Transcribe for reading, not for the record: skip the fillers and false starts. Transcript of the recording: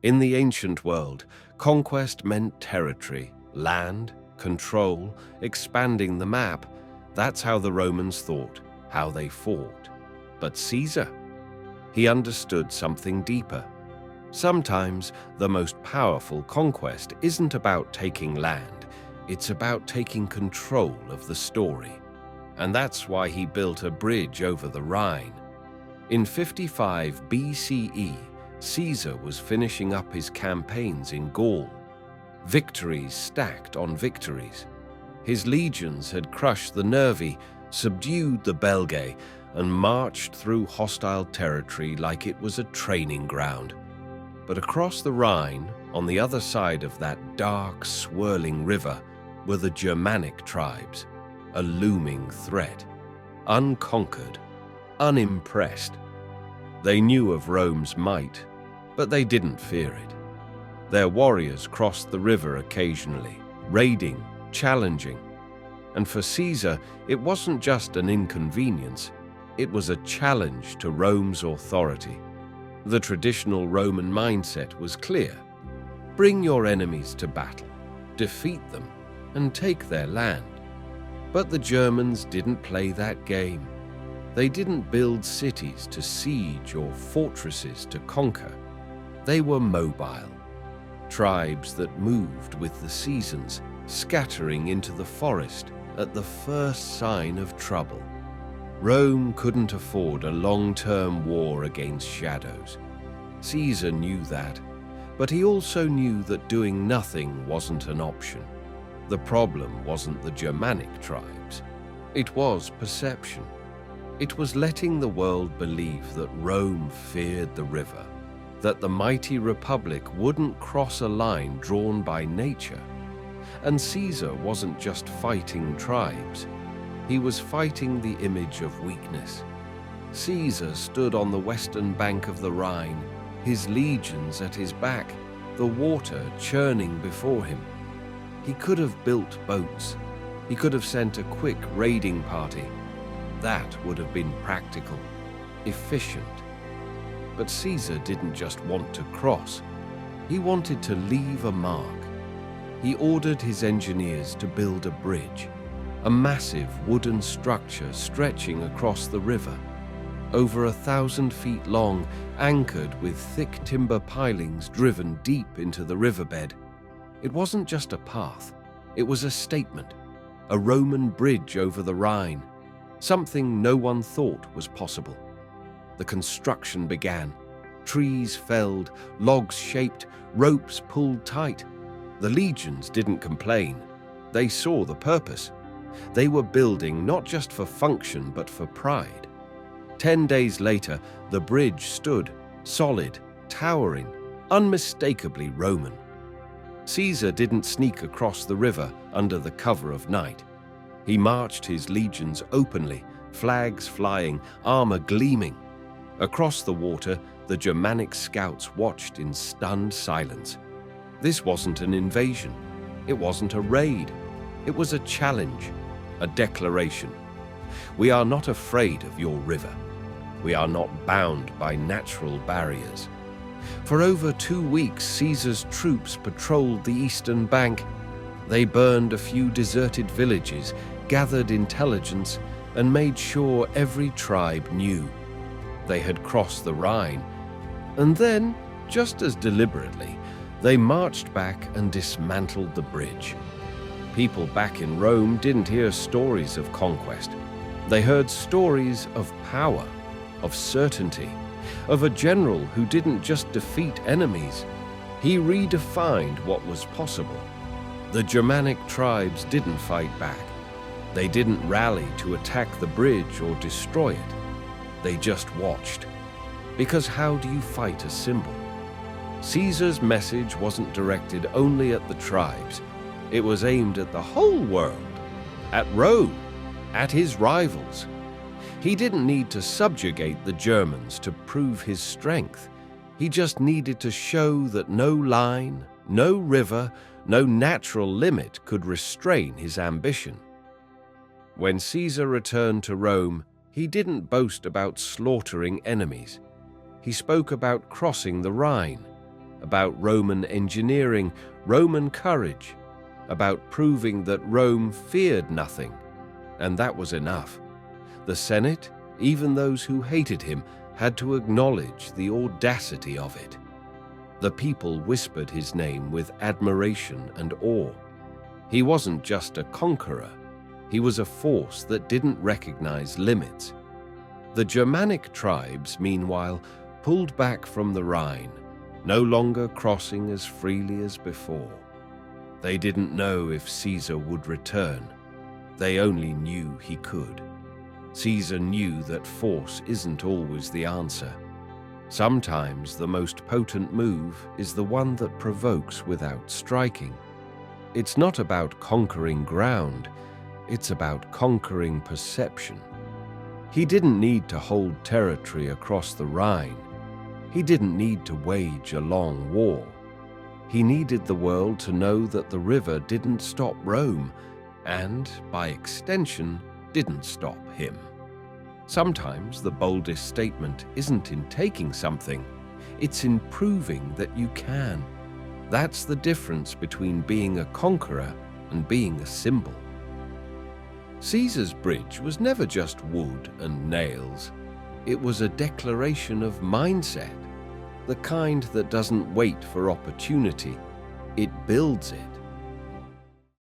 In the ancient world, conquest meant territory, land, control, expanding the map. That's how the Romans thought, how they fought. But Caesar, he understood something deeper. Sometimes the most powerful conquest isn't about taking land, it's about taking control of the story. And that's why he built a bridge over the Rhine. In 55 BCE, Caesar was finishing up his campaigns in Gaul. Victories stacked on victories. His legions had crushed the Nervi, subdued the Belgae, and marched through hostile territory like it was a training ground. But across the Rhine, on the other side of that dark, swirling river, were the Germanic tribes, a looming threat, unconquered, unimpressed. They knew of Rome's might, but they didn't fear it. Their warriors crossed the river occasionally, raiding, challenging. And for Caesar, it wasn't just an inconvenience, it was a challenge to Rome's authority. The traditional Roman mindset was clear. Bring your enemies to battle, defeat them, and take their land. But the Germans didn't play that game. They didn't build cities to siege or fortresses to conquer. They were mobile. Tribes that moved with the seasons, scattering into the forest at the first sign of trouble. Rome couldn't afford a long-term war against shadows. Caesar knew that, but he also knew that doing nothing wasn't an option. The problem wasn't the Germanic tribes. It was perception. It was letting the world believe that Rome feared the river, that the mighty republic wouldn't cross a line drawn by nature. And Caesar wasn't just fighting tribes. He was fighting the image of weakness. Caesar stood on the western bank of the Rhine, his legions at his back, the water churning before him. He could have built boats. He could have sent a quick raiding party. That would have been practical, efficient. But Caesar didn't just want to cross. He wanted to leave a mark. He ordered his engineers to build a bridge, a massive wooden structure stretching across the river, over 1,000 feet long, anchored with thick timber pilings driven deep into the riverbed. It wasn't just a path, it was a statement, a Roman bridge over the Rhine, something no one thought was possible. The construction began. Trees felled, logs shaped, ropes pulled tight. The legions didn't complain. They saw the purpose. They were building not just for function, but for pride. 10 days later, the bridge stood, solid, towering, unmistakably Roman. Caesar didn't sneak across the river under the cover of night. He marched his legions openly, flags flying, armor gleaming. Across the water, the Germanic scouts watched in stunned silence. This wasn't an invasion. It wasn't a raid. It was a challenge, a declaration. We are not afraid of your river. We are not bound by natural barriers. For over 2 weeks, Caesar's troops patrolled the eastern bank. They burned a few deserted villages, gathered intelligence, and made sure every tribe knew. They had crossed the Rhine. And then, just as deliberately, they marched back and dismantled the bridge. People back in Rome didn't hear stories of conquest. They heard stories of power, of certainty, of a general who didn't just defeat enemies. He redefined what was possible. The Germanic tribes didn't fight back. They didn't rally to attack the bridge or destroy it. They just watched. Because how do you fight a symbol? Caesar's message wasn't directed only at the tribes. It was aimed at the whole world, at Rome, at his rivals. He didn't need to subjugate the Germans to prove his strength. He just needed to show that no line, no river, no natural limit could restrain his ambition. When Caesar returned to Rome, he didn't boast about slaughtering enemies. He spoke about crossing the Rhine, about Roman engineering, Roman courage, about proving that Rome feared nothing, and that was enough. The Senate, even those who hated him, had to acknowledge the audacity of it. The people whispered his name with admiration and awe. He wasn't just a conqueror, he was a force that didn't recognize limits. The Germanic tribes, meanwhile, pulled back from the Rhine, no longer crossing as freely as before. They didn't know if Caesar would return. They only knew he could. Caesar knew that force isn't always the answer. Sometimes the most potent move is the one that provokes without striking. It's not about conquering ground, it's about conquering perception. He didn't need to hold territory across the Rhine. He didn't need to wage a long war. He needed the world to know that the river didn't stop Rome, and, by extension, didn't stop him. Sometimes the boldest statement isn't in taking something, it's in proving that you can. That's the difference between being a conqueror and being a symbol. Caesar's bridge was never just wood and nails. It was a declaration of mindset, the kind that doesn't wait for opportunity, it builds it.